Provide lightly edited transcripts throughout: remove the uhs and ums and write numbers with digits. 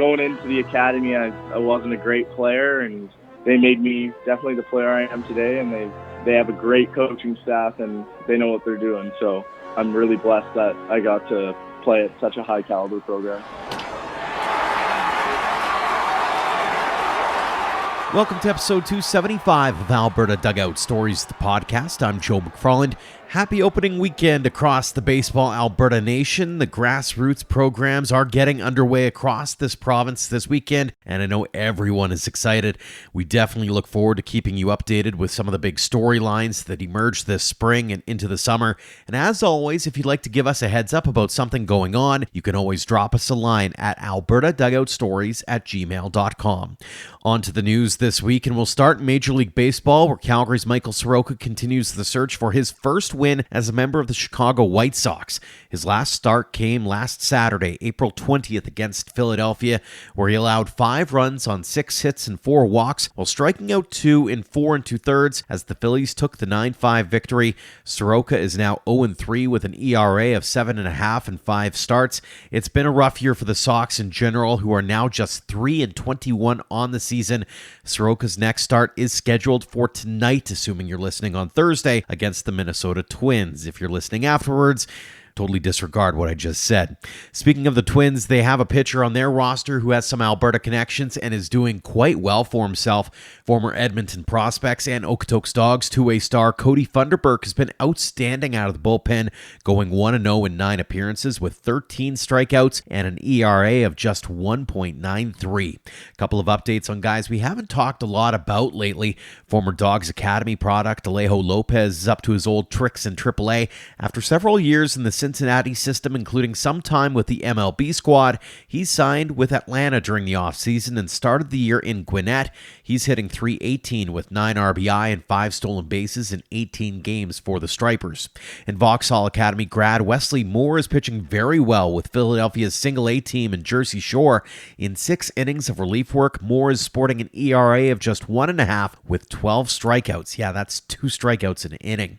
going into the academy, I wasn't a great player, and they made me definitely the player I am today, and they have a great coaching staff, and they know what they're doing. So I'm really blessed that I got to play at such a high caliber program. Welcome to episode 275 of Alberta Dugout Stories, the podcast. I'm Joe McFarland. Happy opening weekend across the baseball Alberta nation. The grassroots programs are getting underway across this province this weekend, and I know everyone is excited. We definitely look forward to keeping you updated with some of the big storylines that emerge this spring and into the summer. And as always, if you'd like to give us a heads up about something going on, you can always drop us a line at albertadugoutstories@gmail.com. On to the news this week, and we'll start in Major League Baseball, where Calgary's Michael Soroka continues the search for his first win as a member of the Chicago White Sox. His last start came last Saturday, April 20th, against Philadelphia, where he allowed 5 runs on 6 hits and 4 walks, while striking out 2 in 4 2/3 as the Phillies took the 9-5 victory. Soroka is now 0-3 with an ERA of 7.5 in 5 starts. It's been a rough year for the Sox in general, who are now just 3-21 on the season. Soroka's next start is scheduled for tonight, assuming you're listening on Thursday, against the Minnesota Twins. If you're listening afterwards, totally disregard what I just said. Speaking of the Twins, they have a pitcher on their roster who has some Alberta connections and is doing quite well for himself. Former Edmonton prospects and Okotoks Dawgs two-way star Cody Funderburk has been outstanding out of the bullpen, going 1-0 in 9 appearances with 13 strikeouts and an ERA of just 1.93. A couple of updates on guys we haven't talked a lot about lately. Former Dawgs Academy product Alejo Lopez is up to his old tricks in AAA. After several years in the Cincinnati system, including some time with the MLB squad, he signed with Atlanta during the offseason and started the year in Gwinnett. He's hitting .318 with 9 RBI and 5 stolen bases in 18 games for the Stripers. And Vauxhall Academy grad Wesley Moore is pitching very well with Philadelphia's single-A team in Jersey Shore. In 6 innings of relief work, Moore is sporting an ERA of just 1.5 with 12 strikeouts. Yeah, that's 2 strikeouts an inning.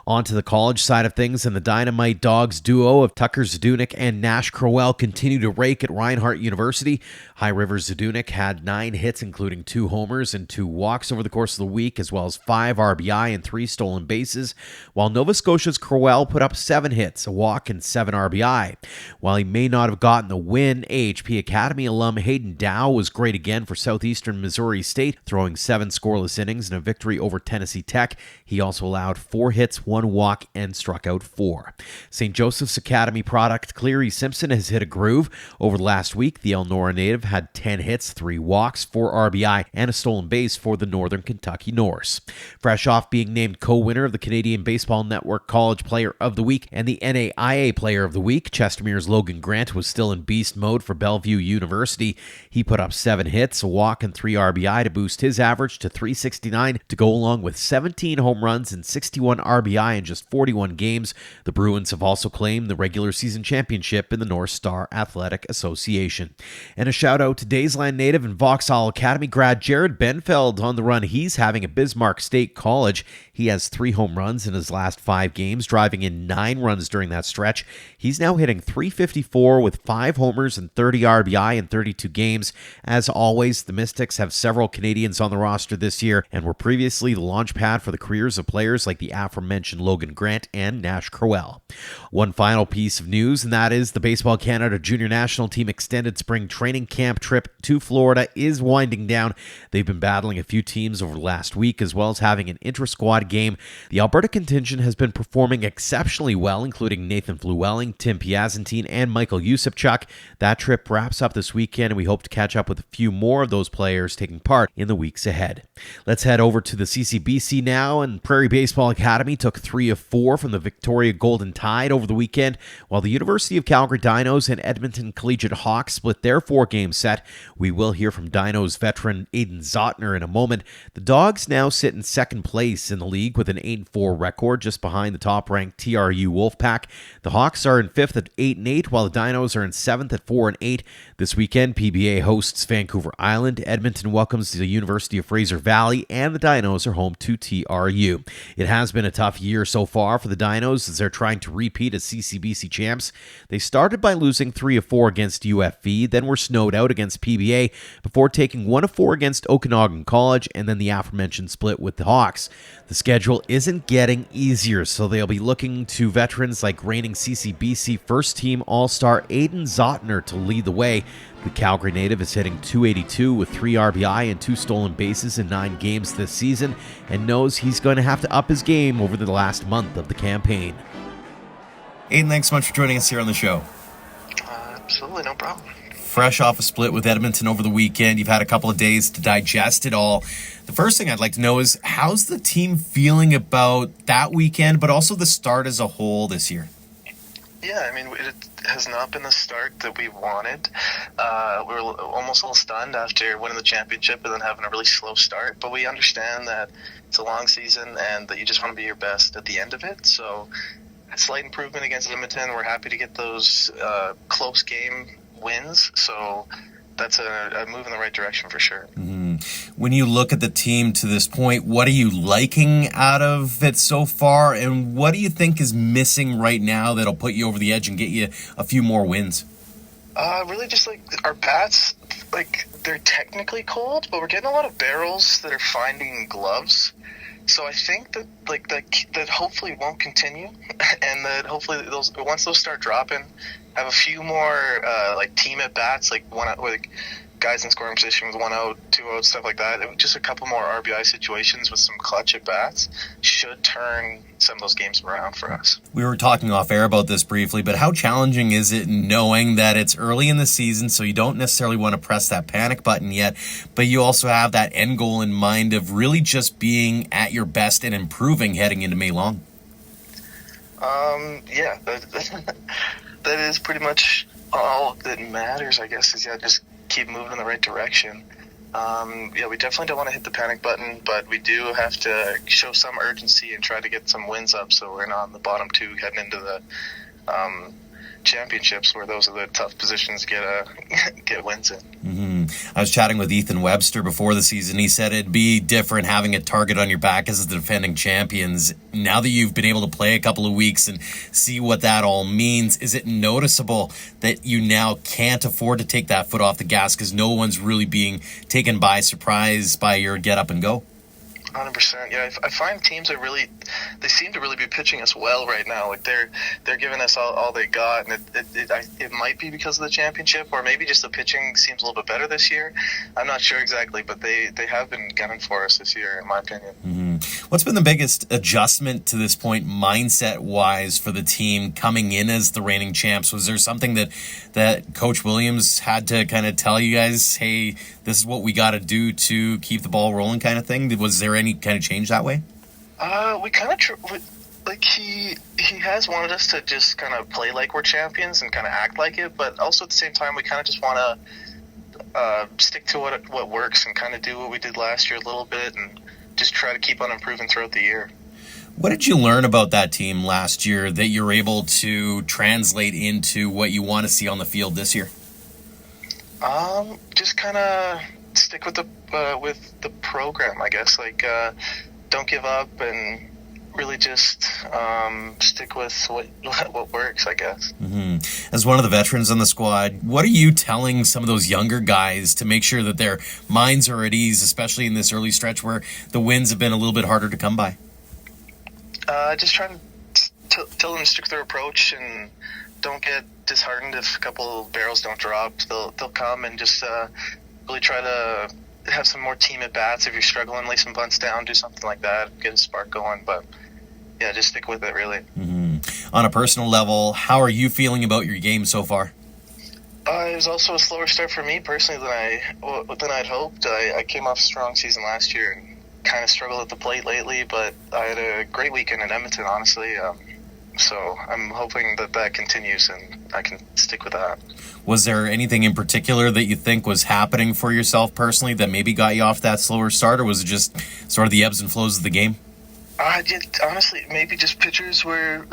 On to the college side of things, and the Dynamite Dogs duo of Tucker Zdunek and Nash Crowell continue to rake at Reinhardt University. High River Zdunek had 9 hits, including 2 homers and 2 walks over the course of the week, as well as 5 RBI and 3 stolen bases, while Nova Scotia's Crowell put up 7 hits, a walk, and 7 RBI. While he may not have gotten the win, AHP Academy alum Hayden Dow was great again for Southeastern Missouri State, throwing 7 scoreless innings in a victory over Tennessee Tech. He also allowed 4 hits, 1 walk, and struck out 4. St. Joseph's Academy product Cleary Simpson has hit a groove. Over the last week, the Elnora native had 10 hits, 3 walks, 4 RBI, and a stolen base for the Northern Kentucky Norse. Fresh off being named co-winner of the Canadian Baseball Network College Player of the Week and the NAIA Player of the Week, Chestermere's Logan Grant was still in beast mode for Bellevue University. He put up 7 hits, a walk, and 3 RBI to boost his average to .369 to go along with 17 home runs and 61 RBI in just 41 games. The Bruins have also claimed the regular season championship in the North Star Athletic Association. And a shout out to Daysland native and Vauxhall Academy grad Jared Benfeld on the run he's having at Bismarck State College. He has 3 home runs in his last 5 games, driving in 9 runs during that stretch. He's now hitting .354 with 5 homers and 30 RBI in 32 games. As always, the Mystics have several Canadians on the roster this year and were previously the launch pad for the careers of players like the aforementioned Logan Grant and Nash Crowell. One final piece of news, and that is the Baseball Canada Junior National Team extended spring training camp trip to Florida is winding down. They've been battling a few teams over the last week, as well as having an intra-squad game. The Alberta contingent has been performing exceptionally well, including Nathan Flewelling, Tim Piazantine, and Michael Yusupchuk. That trip wraps up this weekend, and we hope to catch up with a few more of those players taking part in the weeks ahead. Let's head over to the CCBC now, and Prairie Baseball Academy took 3 of 4 from the Victoria Golden Tide over the weekend, while the University of Calgary Dinos and Edmonton Collegiate Hawks split their 4-game set. We will hear from Dinos veteran Aiden Szautner in a moment. The Dogs now sit in second place in the league with an 8-4 record, just behind the top-ranked TRU Wolfpack. The Hawks are in 5th at 8-8, while the Dinos are in 7th at 4-8. This weekend, PBA hosts Vancouver Island, Edmonton welcomes the University of Fraser Valley, and the Dinos are home to TRU. It has been a tough year so far for the Dinos as they're trying to repeat as CCBC champs. They started by losing 3 of 4 against UFV, then were snowed out against PBA before taking 1 of 4 against Okanagan College, and then the aforementioned split with the Hawks. The schedule isn't getting easier, so they'll be looking to veterans like reigning CCBC first-team All-Star Aiden Szautner to lead the way. The Calgary native is hitting .282 with 3 RBI and 2 stolen bases in 9 games this season, and knows he's going to have to up his game over the last month of the campaign. Aiden, thanks so much for joining us here on the show. Absolutely, no problem. Fresh off a split with Edmonton over the weekend. You've had a couple of days to digest it all. The first thing I'd like to know is, how's the team feeling about that weekend, but also the start as a whole this year? Yeah, I mean, it has not been the start that we wanted. We were almost a little stunned after winning the championship and then having a really slow start. But we understand that it's a long season and that you just want to be your best at the end of it. So a slight improvement against Edmonton. We're happy to get those close game wins. So that's a move in the right direction for sure. Mm-hmm. When you look at the team to this point, what are you liking out of it so far? And what do you think is missing right now that'll put you over the edge and get you a few more wins? Really just like our bats, like they're technically cold, but we're getting a lot of barrels that are finding gloves. So I think that that hopefully won't continue, and that hopefully once those start dropping, have a few more like team at bats, like one out with guys in scoring position with 1 out, 2 out, stuff like that. Just a couple more RBI situations with some clutch at bats should turn some of those games around for us. We were talking off air about this briefly, but how challenging is it knowing that it's early in the season, so you don't necessarily want to press that panic button yet, but you also have that end goal in mind of really just being at your best and improving heading into May Long? Yeah, that is pretty much all that matters, I guess, is just keep moving in the right direction. We definitely don't want to hit the panic button, but we do have to show some urgency and try to get some wins up so we're not on the bottom 2 heading into the championships, where those are the tough positions to get wins in. Mm-hmm. I was chatting with Ethan Webster before the season. He said it'd be different having a target on your back as the defending champions. Now that you've been able to play a couple of weeks and see what that all means, is it noticeable that you now can't afford to take that foot off the gas because no one's really being taken by surprise by your get up and go? 100%. Yeah, I find teams they seem to really be pitching us well right now. Like they're giving us all they got, and it might be because of the championship, or maybe just the pitching seems a little bit better this year. I'm not sure exactly, but they have been gunning for us this year, in my opinion. Mm-hmm. What's been the biggest adjustment to this point, mindset-wise, for the team coming in as the reigning champs? Was there something that Coach Williams had to kind of tell you guys, hey, this is what we got to do to keep the ball rolling, kind of thing? Was there any kind of change that way? We kind of he has wanted us to just kind of play like we're champions and kind of act like it, but also at the same time we kind of just want to stick to what works and kind of do what we did last year a little bit and just try to keep on improving throughout the year. What did you learn about that team last year that you're able to translate into what you want to see on the field this year? Just kind of stick with the program, I guess. Don't give up and really just stick with what works, I guess. Mm-hmm. As one of the veterans on the squad, what are you telling some of those younger guys to make sure that their minds are at ease, especially in this early stretch where the wins have been a little bit harder to come by? Just trying to tell them to stick to their approach and don't get disheartened if a couple barrels don't drop. They'll come and just really try to have some more team at bats. If you're struggling, lay some bunts down, do something like that, get a spark going. But yeah, just stick with it, really. Mm-hmm. On a personal level, how are you feeling about your game so far? It was also a slower start for me personally than I'd hoped. I came off a strong season last year and kind of struggled at the plate lately, but I had a great weekend in Edmonton, honestly. So I'm hoping that continues and I can stick with that. Was there anything in particular that you think was happening for yourself personally that maybe got you off that slower start, or was it just sort of the ebbs and flows of the game? Honestly, maybe just pitchers were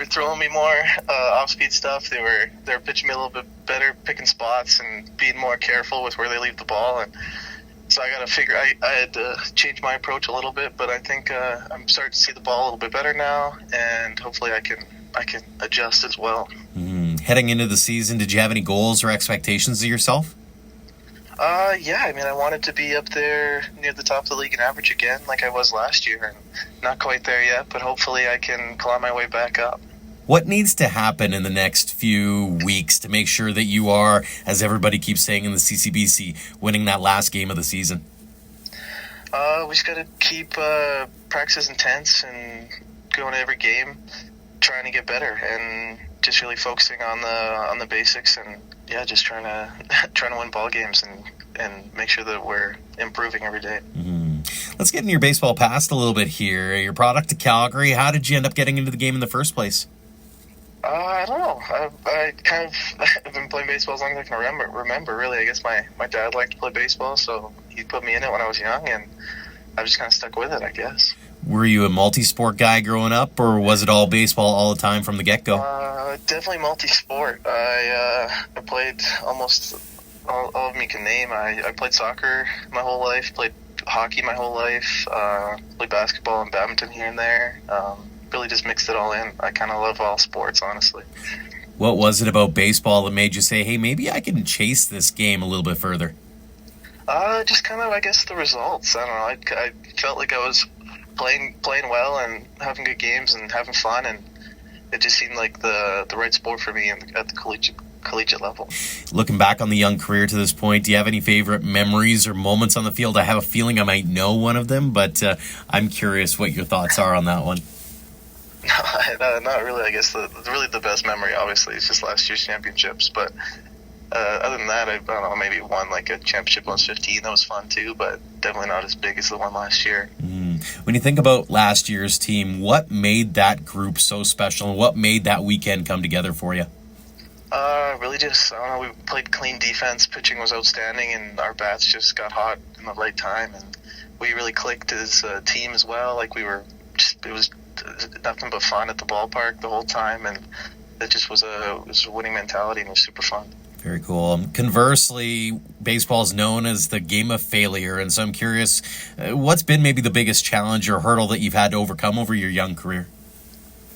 throwing me more off-speed stuff. They were pitching me a little bit better, picking spots and being more careful with where they leave the ball. And so I got to figure. I had to change my approach a little bit, but I think I'm starting to see the ball a little bit better now, and hopefully I can I can adjust as well. Heading into the season, did you have any goals or expectations of yourself? Yeah, I mean, I wanted to be up there near the top of the league in average again, like I was last year, and not quite there yet, but hopefully I can climb my way back up. What needs to happen in the next few weeks to make sure that you are, as everybody keeps saying in the CCBC, winning that last game of the season? We just got to keep practices intense and going to every game, trying to get better, and just really focusing on the basics, and yeah, just trying to win ball games and make sure that we're improving every day. Let's get into your baseball past a little bit here. Your product of Calgary. How did you end up getting into the game in the first place? I don't know. I kind of have been playing baseball as long as I can remember. Really, I guess my dad liked to play baseball, so he put me in it when I was young, and I've just kind of stuck with it, I guess. Were you a multi-sport guy growing up, or was it all baseball all the time from the get-go? Definitely multi-sport. I played almost all of them you can name. I played soccer my whole life, played hockey my whole life, played basketball and badminton here and there. Really just mixed it all in. I kind of love all sports, honestly. What was it about baseball that made you say, hey, maybe I can chase this game a little bit further? Just kind of, I guess, the results. I don't know. I felt like I was playing well and having good games and having fun, and it just seemed like the right sport for me at the collegiate level. Looking back on the young career to this point, do you have any favorite memories or moments on the field? I have a feeling I might know one of them, but I'm curious what your thoughts are on that one. No, not really. I guess the best memory, obviously, is just last year's championships. But other than that, I don't know, maybe won like a championship when I was 15. That was fun too, but definitely not as big as the one last year. When you think about last year's team, what made that group so special, and what made that weekend come together for you? Really just, I don't know, we played clean defense, pitching was outstanding, and our bats just got hot in the right time, and we really clicked as a team as well. Like it was nothing but fun at the ballpark the whole time, and it just was a winning mentality, and it was super fun. Very cool. Conversely, baseball is known as the game of failure, and so I'm curious, what's been maybe the biggest challenge or hurdle that you've had to overcome over your young career?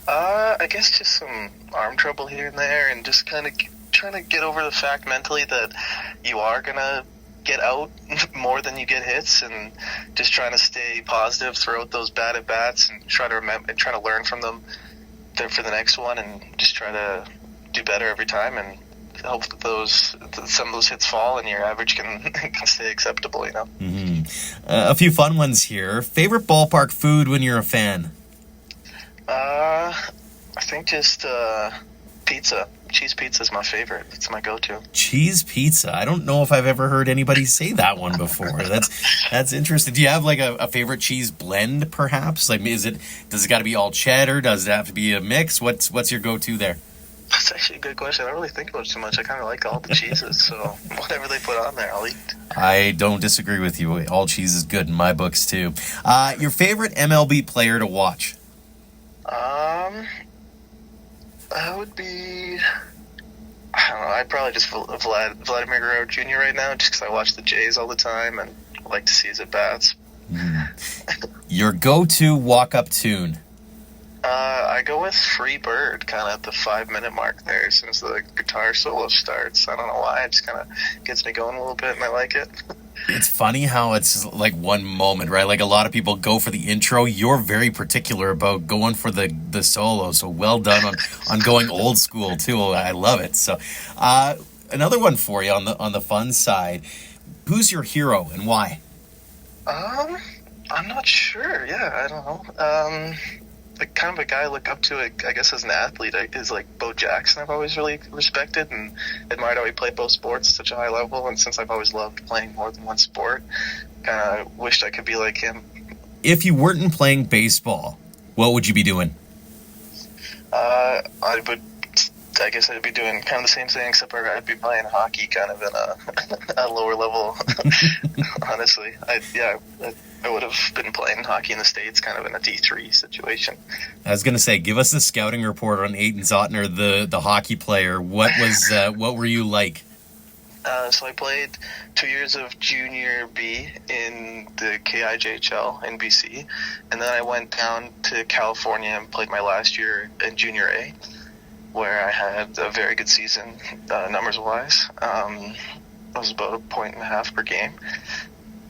I guess just some arm trouble here and there, and just kind of trying to get over the fact mentally that you are going to get out more than you get hits, and just trying to stay positive throughout those bad at bats, and try to remember and try to learn from them for the next one, and just try to do better every time, and hope that some of those hits fall and your average can stay acceptable, you know. A few fun ones here. Favorite ballpark food when you're a fan? I think just pizza. Cheese pizza is my favorite. It's my go-to. Cheese pizza. I don't know if I've ever heard anybody say that one before. That's interesting. Do you have like a favorite cheese blend, perhaps? Like, does it got to be all cheddar? Does it have to be a mix? What's your go-to there? That's actually a good question. I don't really think about it too much. I kind of like all the cheeses, so whatever they put on there, I'll eat. I don't disagree with you. All cheese is good in my books too. Your favorite MLB player to watch? That would be, I don't know, I'd probably just Vladimir Guerrero Jr. right now, just because I watch the Jays all the time and I like to see his at-bats. Your go-to walk-up tune? I go with Free Bird, kind of at the 5-minute mark there, as soon as the guitar solo starts. I don't know why, it just kind of gets me going a little bit, and I like it. It's funny how it's like one moment, right? Like a lot of people go for the intro. You're very particular about going for the solo, so well done on going old school too. I love it. So another one for you on the fun side. Who's your hero and why? I'm not sure. Yeah, I don't know. Like kind of a guy I look up to, I guess, as an athlete is like Bo Jackson. I've always really respected and admired how he played both sports at such a high level. And since I've always loved playing more than one sport, kind of wished I could be like him. If you weren't playing baseball, what would you be doing? I guess I'd be doing kind of the same thing, except I'd be playing hockey kind of in a lower level, honestly. I would have been playing hockey in the States kind of in a D3 situation. I was going to say, give us a scouting report on Aiden Szautner, the hockey player. What were you like? So I played 2 years of junior B in the KIJHL in BC, and then I went down to California and played my last year in junior A, where I had a very good season, numbers-wise. I was about 1.5 per game.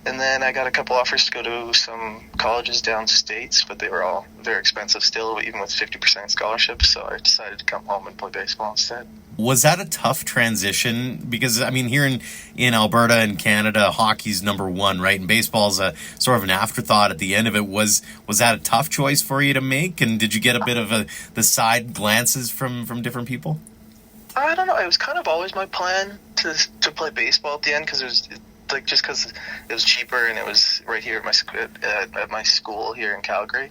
And then I got a couple offers to go to some colleges downstates, but they were all very expensive still, even with 50% scholarships. So I decided to come home and play baseball instead. Was that a tough transition? Because, I mean, here in Alberta and Canada, hockey's number one, right? And baseball's a sort of an afterthought at the end of it. Was that a tough choice for you to make? And did you get a bit of the side glances from different people? I don't know. It was kind of always my plan to play baseball at the end, because it was just because it was cheaper and it was right here at my school here in Calgary.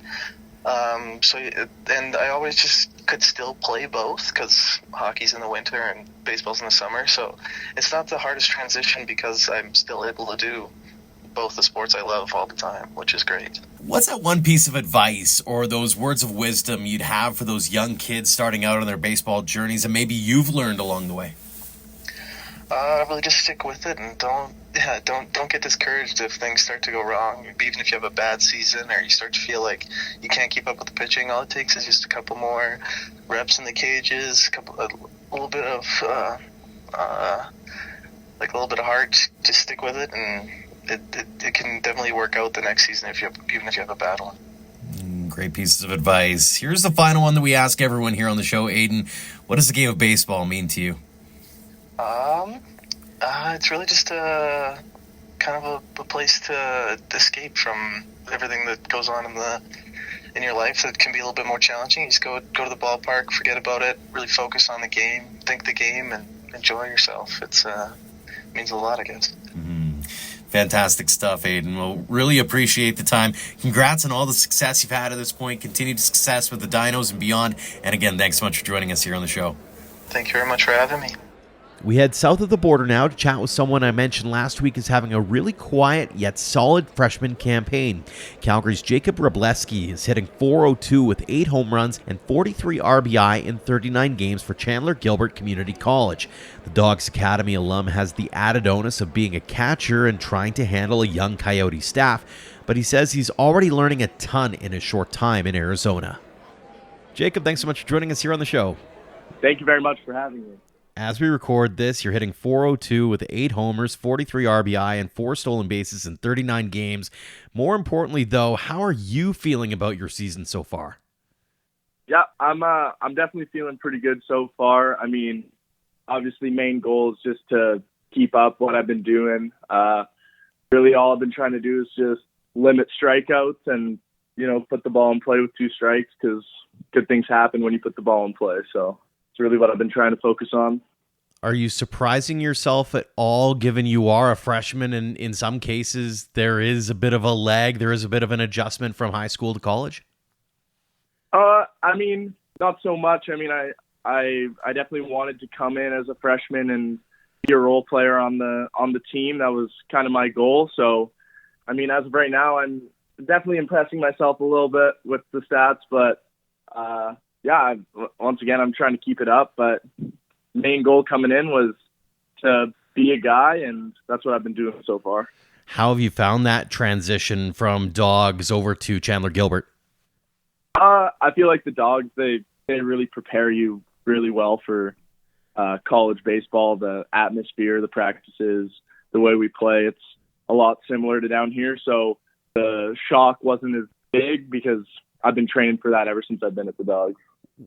And I always just could still play both, because hockey's in the winter and baseball's in the summer. So it's not the hardest transition, because I'm still able to do both the sports I love all the time, which is great. What's that one piece of advice or those words of wisdom you'd have for those young kids starting out on their baseball journeys that maybe you've learned along the way? Really just stick with it, and don't get discouraged if things start to go wrong. Even if you have a bad season or you start to feel like you can't keep up with the pitching, all it takes is just a couple more reps in the cages, a little bit of heart. Just stick with it, and it can definitely work out the next season even if you have a bad one. Great pieces of advice. Here's the final one that we ask everyone here on the show. Aiden, what does the game of baseball mean to you? It's really just a kind of a place to escape from everything that goes on in your life that can be a little bit more challenging. You just go to the ballpark, forget about it, really focus on the game, think the game, and enjoy yourself. It means a lot, I guess. Mm-hmm. Fantastic stuff, Aiden. We'll really appreciate the time. Congrats on all the success you've had at this point. Continued success with the Dinos and beyond. And again, thanks so much for joining us here on the show. Thank you very much for having me. We head south of the border now to chat with someone I mentioned last week is having a really quiet yet solid freshman campaign. Calgary's Jacob Wrubleski is hitting .402 with 8 home runs and 43 RBI in 39 games for Chandler-Gilbert Community College. The Dawgs Academy alum has the added onus of being a catcher and trying to handle a young Coyote staff, but he says he's already learning a ton in his short time in Arizona. Jacob, thanks so much for joining us here on the show. Thank you very much for having me. As we record this, you're hitting .402 with 8 homers, 43 RBI, and 4 stolen bases in 39 games. More importantly, though, how are you feeling about your season so far? Yeah, I'm definitely feeling pretty good so far. I mean, obviously, main goal is just to keep up what I've been doing. Really, all I've been trying to do is just limit strikeouts and, put the ball in play with 2 strikes, because good things happen when you put the ball in play. So it's really what I've been trying to focus on. Are you surprising yourself at all, given you are a freshman, and in some cases there is a bit of a lag, there is a bit of an adjustment from high school to college? I mean, not so much. I mean, I definitely wanted to come in as a freshman and be a role player on the team. That was kind of my goal. So, I mean, as of right now, I'm definitely impressing myself a little bit with the stats, but yeah, once again, I'm trying to keep it up, but main goal coming in was to be a guy, and that's what I've been doing so far. How have you found that transition from Dawgs over to Chandler-Gilbert? I feel like the Dawgs, they really prepare you really well for college baseball. The atmosphere, the practices, the way we play, it's a lot similar to down here. So the shock wasn't as big because I've been training for that ever since I've been at the Dawgs.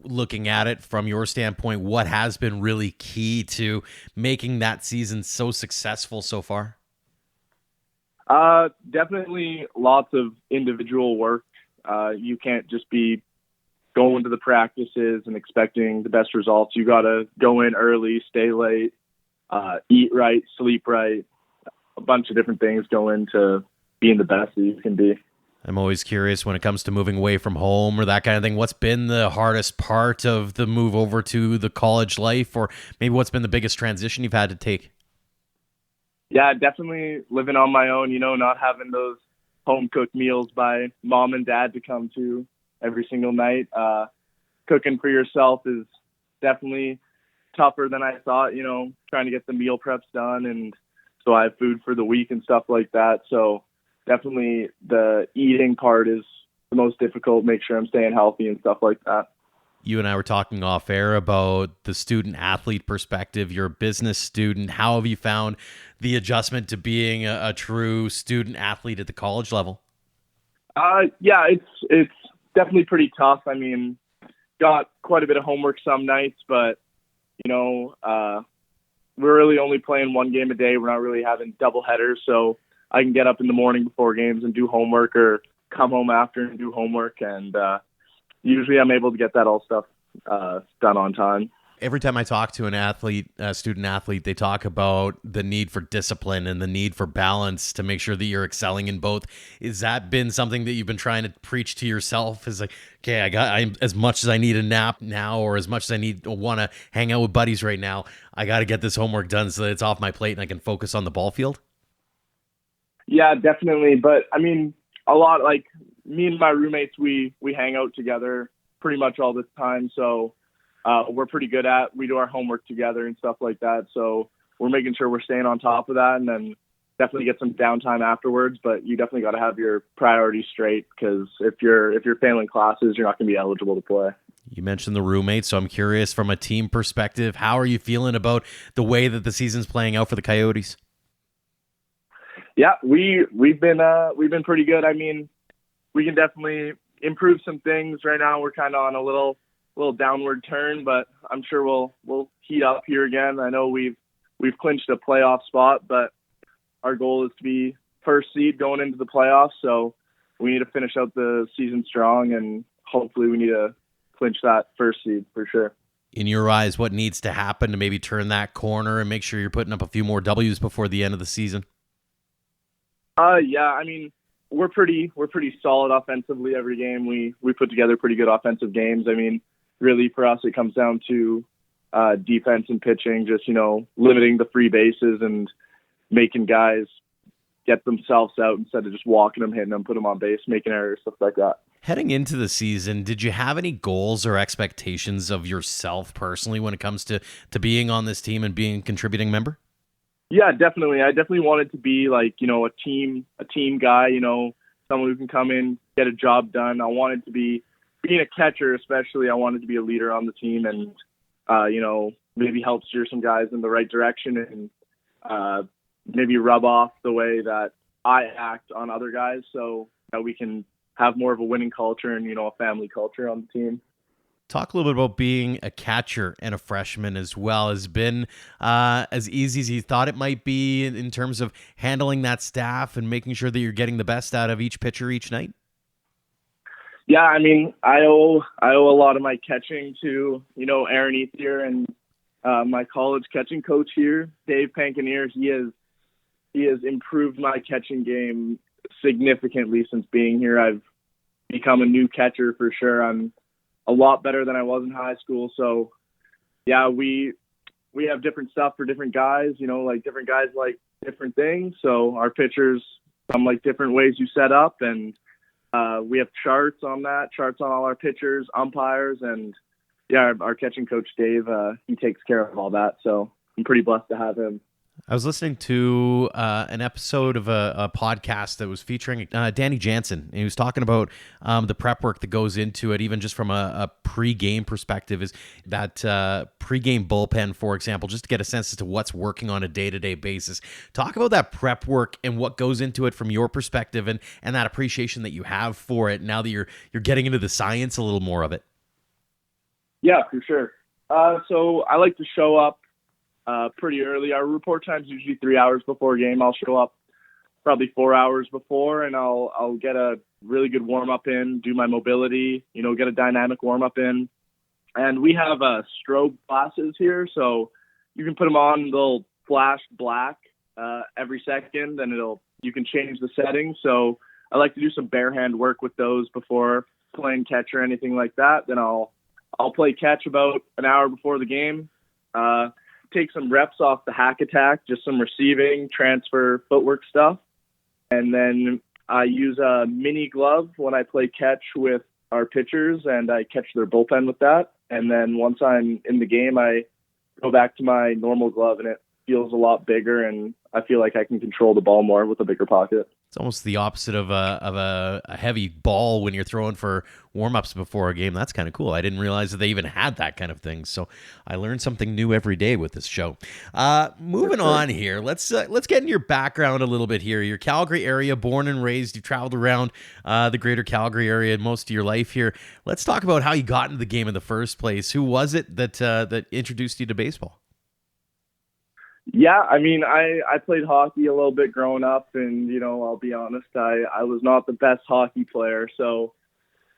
Looking at it from your standpoint, what has been really key to making that season so successful so far? Definitely lots of individual work. You can't just be going to the practices and expecting the best results. You got to go in early, stay late, eat right, sleep right. A bunch of different things go into being the best that you can be. I'm always curious when it comes to moving away from home or that kind of thing. What's been the hardest part of the move over to the college life, or maybe what's been the biggest transition you've had to take? Yeah, definitely living on my own, not having those home-cooked meals by mom and dad to come to every single night. Cooking for yourself is definitely tougher than I thought, trying to get the meal preps done. And so I have food for the week and stuff like that. So definitely the eating part is the most difficult, make sure I'm staying healthy and stuff like that. You and I were talking off air about the student athlete perspective. You're a business student. How have you found the adjustment to being a true student athlete at the college level? Yeah, it's definitely pretty tough. I mean, got quite a bit of homework some nights, but we're really only playing one game a day. We're not really having double headers, so I can get up in the morning before games and do homework, or come home after and do homework. And usually I'm able to get that all stuff done on time. Every time I talk to an athlete, a student athlete, they talk about the need for discipline and the need for balance to make sure that you're excelling in both. Is that been something that you've been trying to preach to yourself? Is like, okay, I as much as I need a nap now, or as much as I want to hang out with buddies right now, I got to get this homework done so that it's off my plate and I can focus on the ball field? Yeah, definitely. But I mean, a lot, like me and my roommates, we hang out together pretty much all the time. So we're pretty good we do our homework together and stuff like that. So we're making sure we're staying on top of that, and then definitely get some downtime afterwards. But you definitely got to have your priorities straight, because if you're failing classes, you're not going to be eligible to play. You mentioned the roommates, so I'm curious from a team perspective, how are you feeling about the way that the season's playing out for the Coyotes? Yeah, we've been pretty good. I mean, we can definitely improve some things. Right now, we're kind of on a little downward turn, but I'm sure we'll heat up here again. I know we've clinched a playoff spot, but our goal is to be first seed going into the playoffs. So we need to finish out the season strong, and hopefully we need to clinch that first seed for sure. In your eyes, what needs to happen to maybe turn that corner and make sure you're putting up a few more W's before the end of the season? Yeah, I mean, we're pretty solid offensively every game. We put together pretty good offensive games. I mean, really for us, it comes down to defense and pitching, just, limiting the free bases and making guys get themselves out instead of just walking them, hitting them, put them on base, making errors, stuff like that. Heading into the season, did you have any goals or expectations of yourself personally when it comes to being on this team and being a contributing member? Yeah, definitely. I definitely wanted to be like, a team guy, someone who can come in, get a job done. I wanted to be, being a catcher especially, I wanted to be a leader on the team and, maybe help steer some guys in the right direction and maybe rub off the way that I act on other guys, so that we can have more of a winning culture and, a family culture on the team. Talk a little bit about being a catcher and a freshman as well. Has been as easy as you thought it might be in terms of handling that staff and making sure that you're getting the best out of each pitcher each night? Yeah, I mean, I owe a lot of my catching to, Aaron Ethier and my college catching coach here, Dave Pankanier. He has improved my catching game significantly since being here. I've become a new catcher for sure. I'm a lot better than I was in high school. So yeah, we have different stuff for different guys, like different guys like different things. So our pitchers, some like different ways you set up, and we have charts on all our pitchers, umpires, and yeah, our catching coach, Dave, he takes care of all that. So I'm pretty blessed to have him. I was listening to an episode of a podcast that was featuring Danny Jansen, and he was talking about the prep work that goes into it, even just from a pre-game perspective, is that pre-game bullpen, for example, just to get a sense as to what's working on a day-to-day basis. Talk about that prep work and what goes into it from your perspective, and that appreciation that you have for it now that you're getting into the science a little more of it. Yeah, for sure. So I like to show up pretty early. Our report time is usually 3 hours before a game. I'll show up probably 4 hours before, and I'll get a really good warm up in, do my mobility, get a dynamic warm up in. And we have strobe glasses here, so you can put them on. They'll flash black every second, and you can change the settings. So I like to do some bare hand work with those before playing catch or anything like that. Then I'll play catch about an hour before the game. Take some reps off the hack attack, just some receiving, transfer, footwork stuff. And then I use a mini glove when I play catch with our pitchers, and I catch their bullpen with that. And then once I'm in the game, I go back to my normal glove, and it feels a lot bigger, and I feel like I can control the ball more with a bigger pocket. It's almost the opposite of a heavy ball when you're throwing for warm-ups before a game. That's kind of cool. I didn't realize that they even had that kind of thing. So I learn something new every day with this show. Moving on here, let's get in your background a little bit here. You're Calgary area, born and raised. You traveled around the greater Calgary area most of your life here. Let's talk about how you got into the game in the first place. Who was it that introduced you to baseball? Yeah, I mean, I played hockey a little bit growing up, and, I'll be honest, I was not the best hockey player. So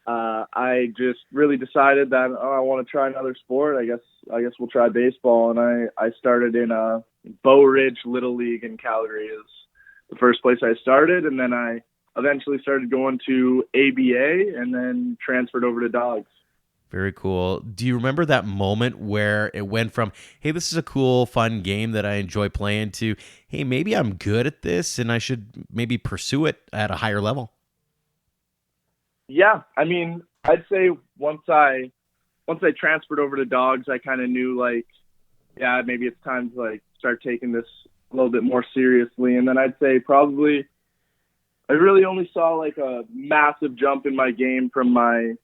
I just really decided that I want to try another sport. I guess we'll try baseball. And I started in Bow Ridge Little League in Calgary is the first place I started. And then I eventually started going to ABA and then transferred over to Dawgs. Very cool. Do you remember that moment where it went from, hey, this is a cool, fun game that I enjoy playing, to, hey, maybe I'm good at this and I should maybe pursue it at a higher level? Yeah, I mean, I'd say once I transferred over to Dawgs, I kind of knew, like, yeah, maybe it's time to, like, start taking this a little bit more seriously. And then I'd say probably I really only saw, like, a massive jump in my game from my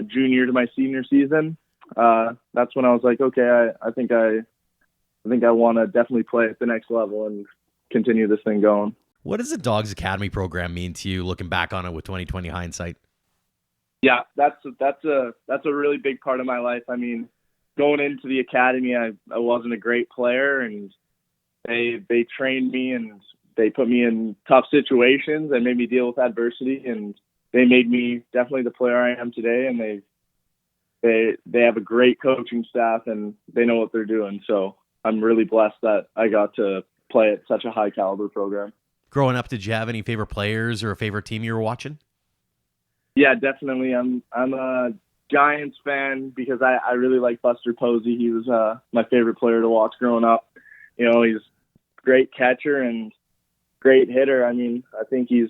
junior to my senior season. That's when I was like, okay, I think I want to definitely play at the next level and continue this thing going. What does the Dawgs Academy program mean to you, looking back on it with 2020 hindsight? Yeah, that's a really big part of my life. I mean, going into the academy, I wasn't a great player, and they trained me and they put me in tough situations and made me deal with adversity, and they made me definitely the player I am today. And they have a great coaching staff, and they know what they're doing. So I'm really blessed that I got to play at such a high caliber program. Growing up, did you have any favorite players or a favorite team you were watching? Yeah, definitely. I'm a Giants fan because I really like Buster Posey. He was my favorite player to watch growing up. He's a great catcher and great hitter. I mean, I think he's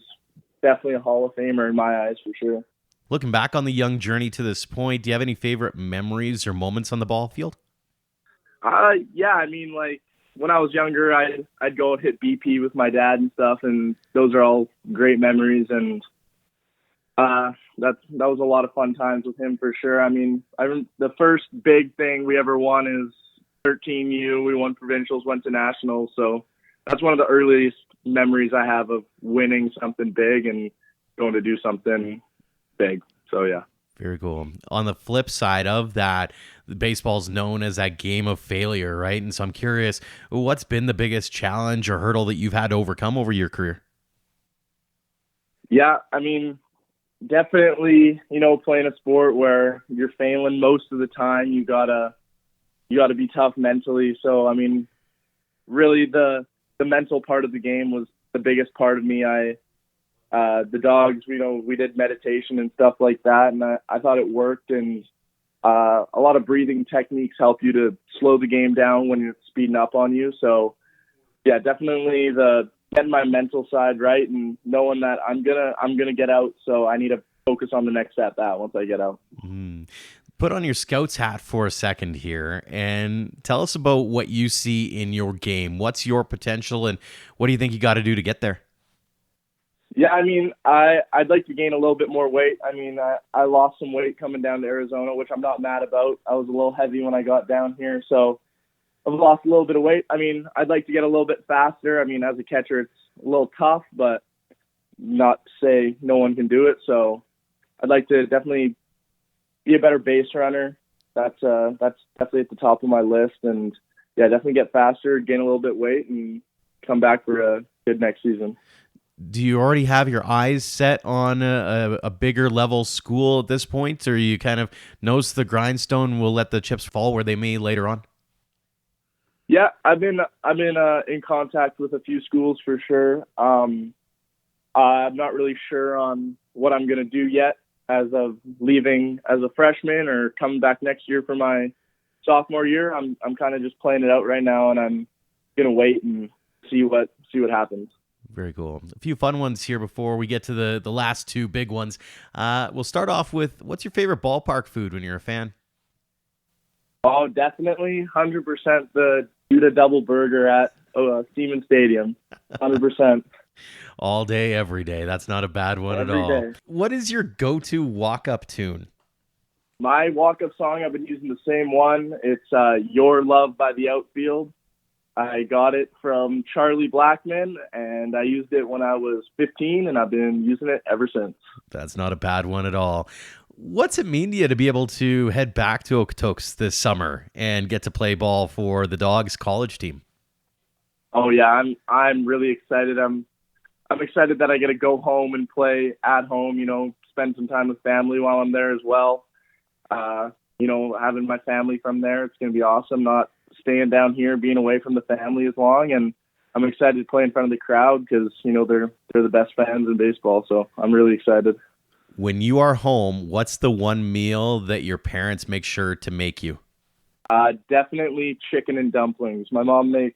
definitely a Hall of Famer in my eyes, for sure. Looking back on the young journey to this point, do you have any favorite memories or moments on the ball field? Yeah, I mean, like, when I was younger, I'd go and hit BP with my dad and stuff, and those are all great memories. And that was a lot of fun times with him, for sure. I mean, the first big thing we ever won is 13U. We won provincials, went to nationals, so that's one of the earliest memories I have of winning something big and going to do something big. So, yeah. Very cool. On the flip side of that, baseball's known as that game of failure, right? And so I'm curious, what's been the biggest challenge or hurdle that you've had to overcome over your career? Yeah, I mean, definitely, playing a sport where you're failing most of the time, you gotta be tough mentally. So, I mean, really the mental part of the game was the biggest part of me. The Dawgs, we did meditation and stuff like that, and I thought it worked. And a lot of breathing techniques help you to slow the game down when it's speeding up on you. So, yeah, definitely getting my mental side right and knowing that I'm gonna get out. So I need to focus on the next at bat once I get out. Put on your Scouts hat for a second here and tell us about what you see in your game. What's your potential, and what do you think you got to do to get there? Yeah, I mean, I'd like to gain a little bit more weight. I mean, I lost some weight coming down to Arizona, which I'm not mad about. I was a little heavy when I got down here, so I've lost a little bit of weight. I mean, I'd like to get a little bit faster. I mean, as a catcher, it's a little tough, but not to say no one can do it. So I'd like to definitely be a better base runner. That's definitely at the top of my list. And yeah, definitely get faster, gain a little bit of weight, and come back for a good next season. Do you already have your eyes set on a bigger level school at this point, or you kind of nose to the grindstone, will let the chips fall where they may later on? Yeah, I've been in contact with a few schools for sure. I'm not really sure on what I'm going to do yet, as of leaving as a freshman or coming back next year for my sophomore year. I'm kind of just playing it out right now, and I'm going to wait and see what happens. Very cool. A few fun ones here before we get to the last two big ones. We'll start off with, what's your favorite ballpark food when you're a fan? Oh, definitely 100% the Judah double burger at Steeman Stadium. 100%. All day, every day. That's not a bad one at Every all. day. What is your go-to walk-up tune? My walk-up song, I've been using the same one. It's Your Love by the Outfield. I got it from Charlie Blackman, and I used it when I was 15, and I've been using it ever since. That's not a bad one at all. What's it mean to you to be able to head back to Okotoks this summer and get to play ball for the Dawgs college team? Oh yeah, I'm really excited. I'm excited that I get to go home and play at home. Spend some time with family while I'm there as well. Having my family from there, it's going to be awesome. Not staying down here, being away from the family as long, and I'm excited to play in front of the crowd because they're the best fans in baseball. So I'm really excited. When you are home, what's the one meal that your parents make sure to make you? Definitely chicken and dumplings. My mom makes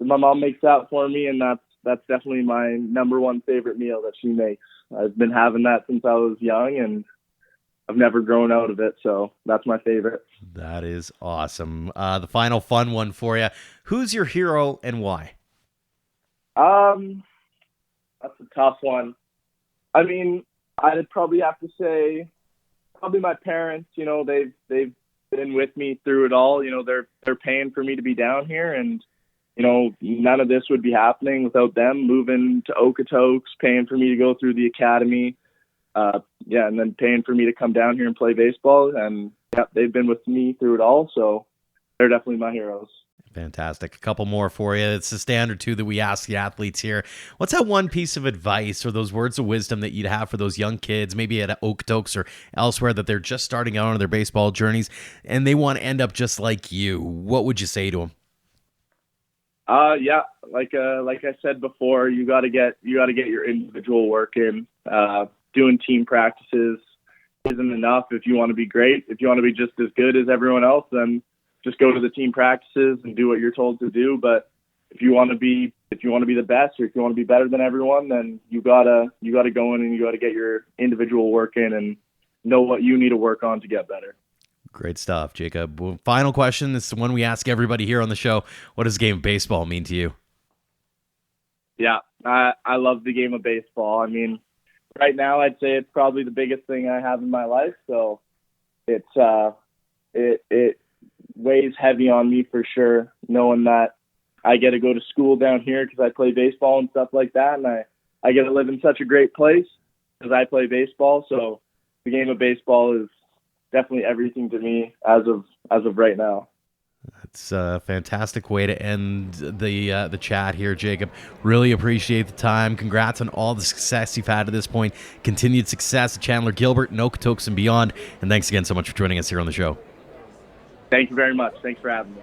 that for me, and that's definitely my number one favorite meal that she makes. I've been having that since I was young, and I've never grown out of it, so that's my favorite. That is awesome. The final fun one for you. Who's your hero and why? That's a tough one. I mean, I'd probably have to say my parents. They've been with me through it all. They're paying for me to be down here, and none of this would be happening without them moving to Okotoks, paying for me to go through the academy. And then paying for me to come down here and play baseball. And they've been with me through it all. So they're definitely my heroes. Fantastic. A couple more for you. It's the standard two that we ask the athletes here. What's that one piece of advice or those words of wisdom that you'd have for those young kids, maybe at Okotoks or elsewhere, that they're just starting out on their baseball journeys and they want to end up just like you? What would you say to them? Like I said before, you got to get your individual work in. Doing team practices isn't enough if you want to be great. If you want to be just as good as everyone else, then just go to the team practices and do what you're told to do. But if you want to be the best, or if you want to be better than everyone, then you gotta go in and you gotta get your individual work in and know what you need to work on to get better. Great stuff, Jacob. Well, final question. This is the one we ask everybody here on the show. What does the game of baseball mean to you? Yeah, I love the game of baseball. I mean, right now, I'd say it's probably the biggest thing I have in my life. So it weighs heavy on me for sure, knowing that I get to go to school down here because I play baseball and stuff like that. And I get to live in such a great place because I play baseball. So the game of baseball is definitely everything to me as of right now. It's a fantastic way to end the chat here, Jacob. Really appreciate the time. Congrats on all the success you've had to this point. Continued success at Chandler-Gilbert, Okotoks, and beyond. And thanks again so much for joining us here on the show. Thank you very much. Thanks for having me.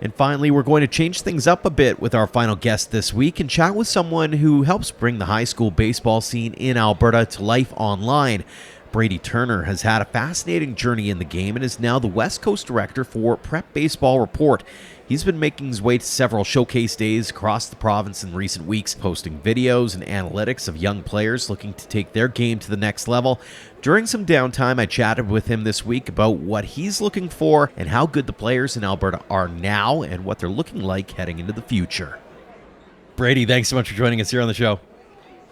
And finally, we're going to change things up a bit with our final guest this week and chat with someone who helps bring the high school baseball scene in Alberta to life online. Brady Turner has had a fascinating journey in the game and is now the West Coast director for Prep Baseball Report. He's been making his way to several showcase days across the province in recent weeks, posting videos and analytics of young players looking to take their game to the next level. During some downtime, I chatted with him this week about what he's looking for and how good the players in Alberta are now and what they're looking like heading into the future. Brady, thanks so much for joining us here on the show.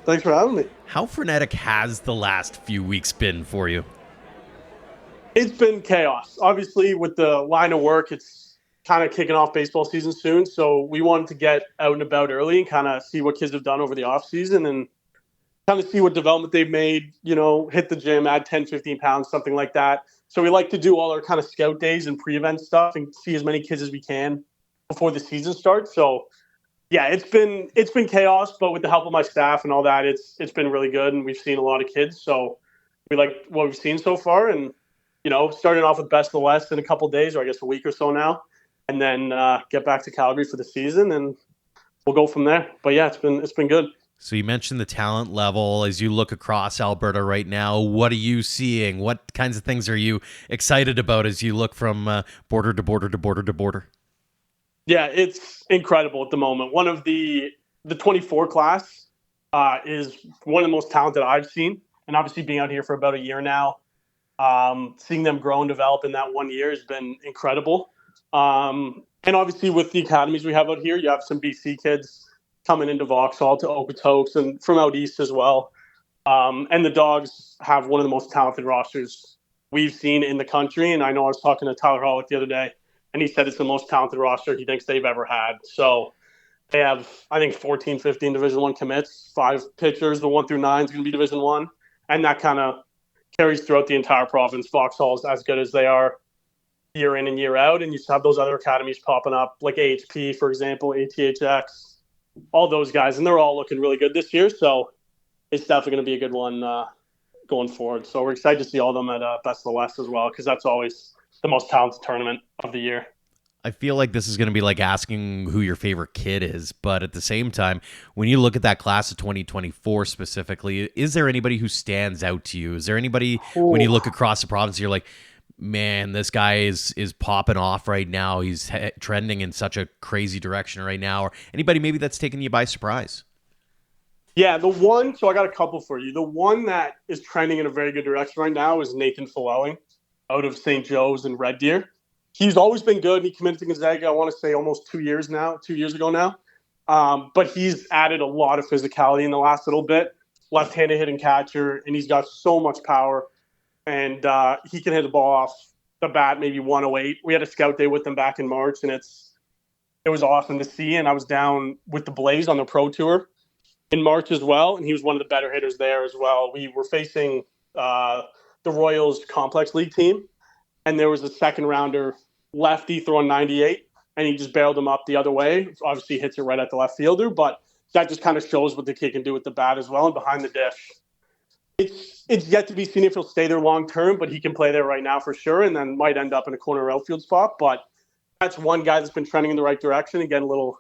Thanks for having me. How frenetic has the last few weeks been for you? It's been chaos. Obviously, with the line of work, it's kind of kicking off baseball season soon. So we wanted to get out and about early and kind of see what kids have done over the off season and kind of see what development they've made, hit the gym, add 10, 15 pounds, something like that. So we like to do all our kind of scout days and pre-event stuff and see as many kids as we can before the season starts. So yeah, it's been chaos, but with the help of my staff and all that, it's been really good, and we've seen a lot of kids. So we like what we've seen so far, and starting off with Best of the West in a couple of days, or I guess a week or so now, and then get back to Calgary for the season, and we'll go from there. But yeah, it's been good. So you mentioned the talent level as you look across Alberta right now. What are you seeing? What kinds of things are you excited about as you look from border to border to border to border? Yeah, it's incredible at the moment. One of the 24 class is one of the most talented I've seen. And obviously being out here for about a year now, Seeing them grow and develop in that 1 year has been incredible. And obviously with the academies we have out here, you have some BC kids coming into Vauxhall to Okotoks and from out east as well. And the Dawgs have one of the most talented rosters we've seen in the country. And I know I was talking to Tyler Hollick the other day, and he said it's the most talented roster he thinks they've ever had. So they have, I think, 14, 15 Division I commits, 5 pitchers. The 1 through 9 is going to be Division I. And that kind of carries throughout the entire province. Vauxhall is as good as they are year in and year out. And you have those other academies popping up, like AHP, for example, ATHX, all those guys. And they're all looking really good this year. So it's definitely going to be a good one going forward. So we're excited to see all of them at Best of the West as well, because that's always the most talented tournament of the year. I feel like this is going to be like asking who your favorite kid is, but at the same time, when you look at that class of 2024 specifically, is there anybody who stands out to you? Is there anybody when you look across the province, you're like, man, this guy is popping off right now. He's trending in such a crazy direction right now, or anybody maybe that's taken you by surprise? Yeah, so I got a couple for you. The one that is trending in a very good direction right now is Nathan Falelling out of St. Joe's and Red Deer. He's always been good. He committed to Gonzaga, I want to say almost 2 years ago now. But he's added a lot of physicality in the last little bit. Left-handed hitting catcher, and he's got so much power. And he can hit the ball off the bat, maybe 108. We had a scout day with him back in March, and it was awesome to see. And I was down with the Blaze on the Pro Tour in March as well, and he was one of the better hitters there as well. We were facing the Royals Complex League team, and there was a second-rounder lefty throwing 98, and he just barreled him up the other way. Obviously hits it right at the left fielder, but that just kind of shows what the kid can do with the bat as well and behind the dish. It's yet to be seen if he'll stay there long-term, but he can play there right now for sure, and then might end up in a corner outfield spot. But that's one guy that's been trending in the right direction and getting a little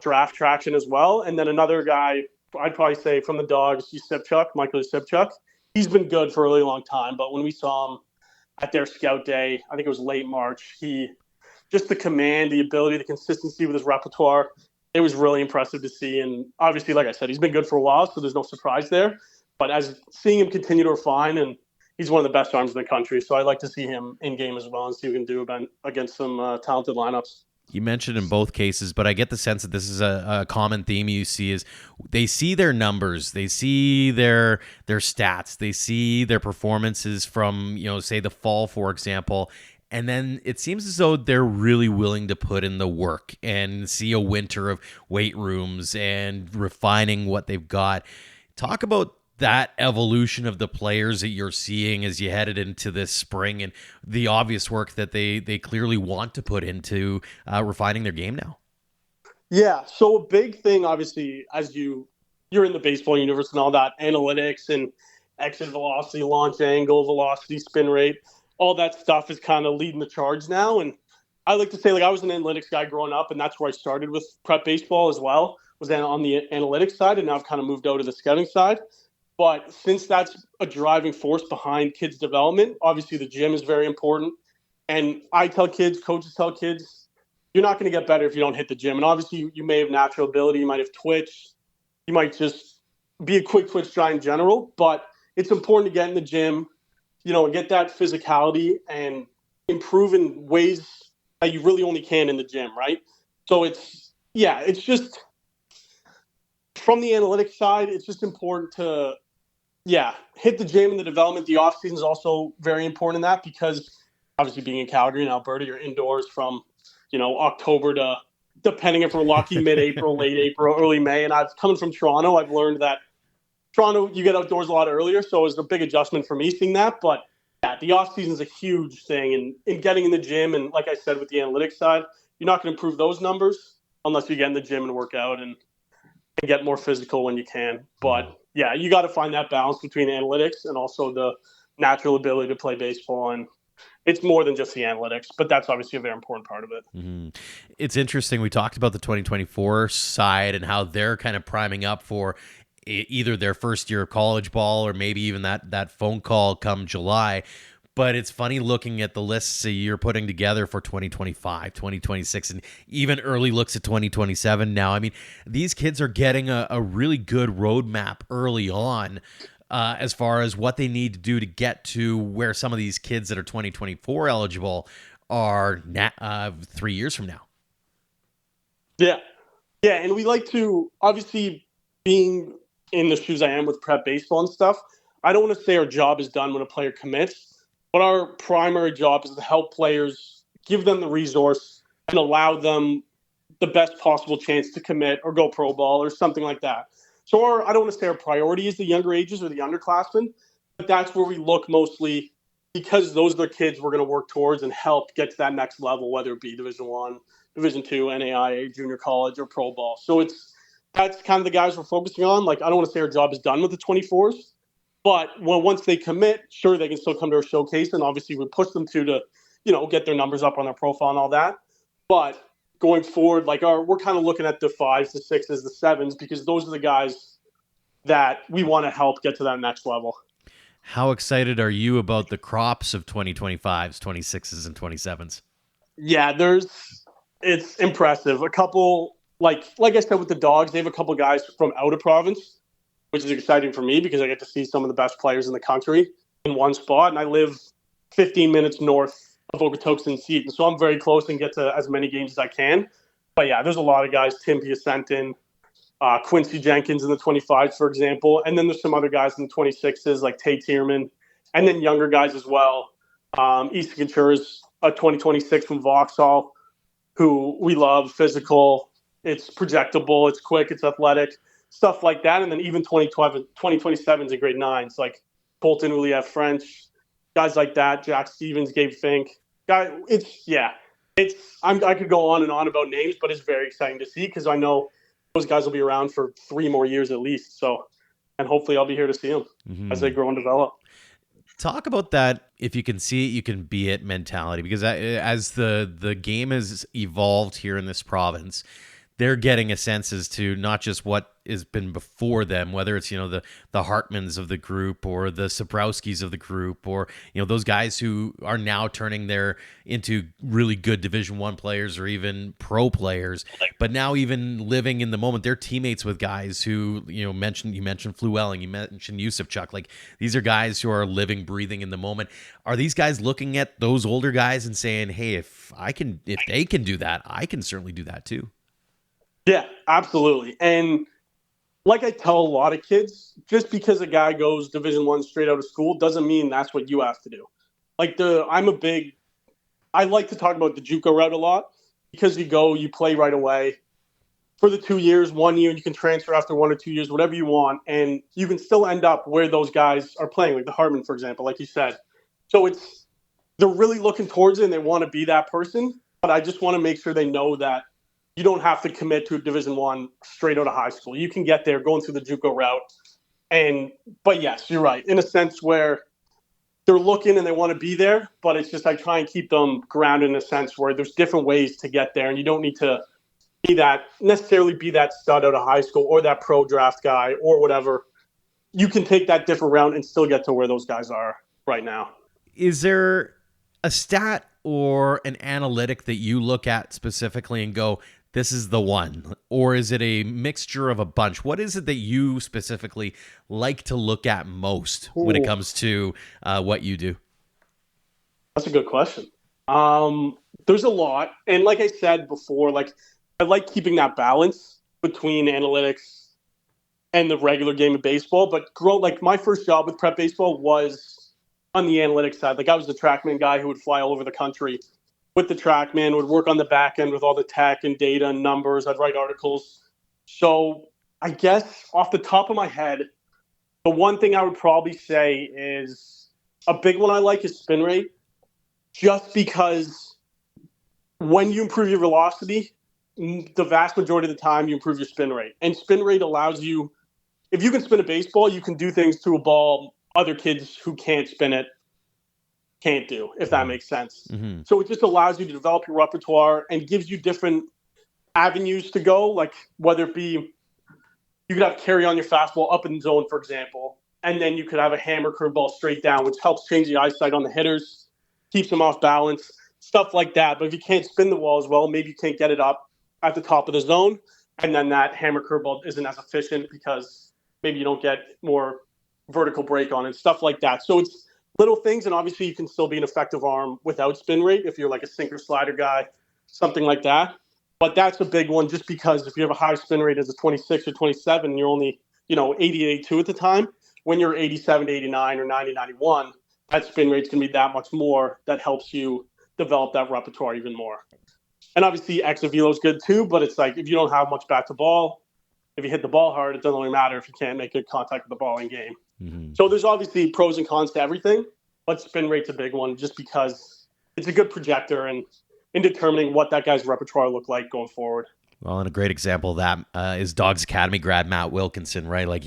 draft traction as well. And then another guy, I'd probably say from the Dawgs, Michael Yusipchuk. He's been good for a really long time, but when we saw him at their scout day, I think it was late March, just the command, the ability, the consistency with his repertoire, it was really impressive to see. And obviously, like I said, he's been good for a while, so there's no surprise there. But as seeing him continue to refine, and he's one of the best arms in the country, so I'd like to see him in game as well and see what he can do against some talented lineups. You mentioned in both cases, but I get the sense that this is a common theme you see is they see their numbers, they see their stats, they see their performances from, say the fall, for example, and then it seems as though they're really willing to put in the work and see a winter of weight rooms and refining what they've got. Talk about that evolution of the players that you're seeing as you headed into this spring and the obvious work that they clearly want to put into refining their game now. Yeah. So a big thing, obviously, as you're in the baseball universe and all that, analytics and exit velocity, launch angle, velocity, spin rate, all that stuff is kind of leading the charge now. And I like to say, I was an analytics guy growing up, and that's where I started with prep baseball as well, was then on the analytics side, and now I've kind of moved out to the scouting side. But since that's a driving force behind kids' development, obviously the gym is very important. And I tell kids, coaches tell kids, you're not going to get better if you don't hit the gym. And obviously you may have natural ability, you might have twitch, you might just be a quick twitch guy in general. But it's important to get in the gym, and get that physicality and improve in ways that you really only can in the gym, right? So it's just from the analytics side, it's just important to hit the gym and the development. The off season is also very important in that, because obviously being in Calgary and Alberta, you're indoors from, October to, depending if we're lucky, mid-April, late April, early May. And coming from Toronto, I've learned that Toronto, you get outdoors a lot earlier. So it was a big adjustment for me seeing that. But the off season is a huge thing. And in getting in the gym, and like I said, with the analytics side, you're not going to improve those numbers unless you get in the gym and work out and get more physical when you can. But you got to find that balance between analytics and also the natural ability to play baseball. And it's more than just the analytics, but that's obviously a very important part of it. Mm-hmm. It's interesting. We talked about the 2024 side and how they're kind of priming up for either their first year of college ball or maybe even that phone call come July. But it's funny looking at the lists that you're putting together for 2025, 2026, and even early looks at 2027 now. I mean, these kids are getting a really good roadmap early on. as far as what they need to do to get to where some of these kids that are 2024 eligible are 3 years from now. Yeah. Yeah, and we like to, obviously, being in the shoes I am with prep baseball and stuff, I don't want to say our job is done when a player commits, but our primary job is to help players, give them the resource, and allow them the best possible chance to commit or go pro ball or something like that. So I don't want to say our priority is the younger ages or the underclassmen, but that's where we look mostly, because those are the kids we're going to work towards and help get to that next level, whether it be Division I, Division II, NAIA, junior college, or pro ball. So that's kind of the guys we're focusing on. Like, I don't want to say our job is done with the 24s, but once they commit, sure, they can still come to our showcase, and obviously we push them to get their numbers up on their profile and all that. But going forward, we're kind of looking at the 5s, the 6s, the 7s, because those are the guys that we want to help get to that next level. How excited are you about the crops of 2025s, 26s, and 27s? Yeah, it's impressive. A couple, like I said with the Dawgs, they have a couple guys from out of province, which is exciting for me because I get to see some of the best players in the country in one spot, and I live 15 minutes north of Okotoks and Seton, so I'm very close and get to as many games as I can. But yeah, there's a lot of guys, Tim Piacentin, Quincy Jenkins in the 25s, for example, and then there's some other guys in the 26s like Tay Tierman, and then younger guys as well. Easton Contreras, a 2026 from Vauxhall, who we love, physical, it's projectable, it's quick, it's athletic, stuff like that. And then even 2027s in grade 9s, like Colton Uliev French, guys like that, Jack Stevens, Gabe Fink. I could go on and on about names, but it's very exciting to see because I know those guys will be around for 3 more years at least. So, and hopefully I'll be here to see them as they grow and develop. Talk about that. If you can see it, you can be it mentality, because as the game has evolved here in this province, they're getting a sense as to not just what has been before them, whether it's, the Hartmans of the group or the Sabrowskis of the group, or, those guys who are now turning into really good Division I players or even pro players, but now even living in the moment, they're teammates with guys who, you mentioned Fluelling, you mentioned Yusuf Chuck. Like, these are guys who are living, breathing in the moment. Are these guys looking at those older guys and saying, hey, if they can do that, I can certainly do that too? Yeah, absolutely. And like I tell a lot of kids, just because a guy goes Division I straight out of school doesn't mean that's what you have to do. I like to talk about the JUCO route a lot, because you play right away for the 2 years, 1 year, and you can transfer after 1 or 2 years, whatever you want, and you can still end up where those guys are playing, like the Hartman, for example, like you said. So they're really looking towards it and they want to be that person, but I just want to make sure they know that you don't have to commit to a Division I straight out of high school. You can get there going through the JUCO route. But yes, you're right. In a sense where they're looking and they want to be there, but it's just I try and keep them grounded in a sense where there's different ways to get there, and you don't need to necessarily be that stud out of high school or that pro draft guy or whatever. You can take that different route and still get to where those guys are right now. Is there a stat or an analytic that you look at specifically and go, this is the one? Or is it a mixture of a bunch? What is it that you specifically like to look at most when it comes to what you do? That's a good question. There's a lot. And like I said before, I like keeping that balance between analytics and the regular game of baseball. But my first job with prep baseball was on the analytics side. I was the TrackMan guy who would fly all over the country with the TrackMan, would work on the back end with all the tech and data and numbers. I'd write articles. So I guess off the top of my head, the one thing I would probably say is a big one I like is spin rate, just because when you improve your velocity, the vast majority of the time you improve your spin rate. And spin rate allows you, if you can spin a baseball, you can do things to a ball other kids who can't spin it can't do, if that makes sense. Mm-hmm. So it just allows you to develop your repertoire and gives you different avenues to go, like whether it be you could have carry on your fastball up in the zone, for example, and then you could have a hammer curveball straight down, which helps change the eyesight on the hitters, keeps them off balance, stuff like that. But if you can't spin the ball as well, maybe you can't get it up at the top of the zone, and then that hammer curveball isn't as efficient because maybe you don't get more vertical break on it, stuff like that. So it's little things, and obviously you can still be an effective arm without spin rate if you're like a sinker slider guy, something like that. But that's a big one just because if you have a high spin rate as a 26 or 27 and you're only, 80, 82 at the time, when you're 87 to 89 or 90, 91, that spin rate's going to be that much more. That helps you develop that repertoire even more. And obviously exit velo is good too, but it's like if you don't have much bat to ball, if you hit the ball hard, it doesn't really matter if you can't make good contact with the ball in game. Mm-hmm. So there's obviously pros and cons to everything, but spin rate's a big one just because it's a good projector and in determining what that guy's repertoire look like going forward. Well, and a great example of that is Dawgs Academy grad Matt Wilkinson, right? Like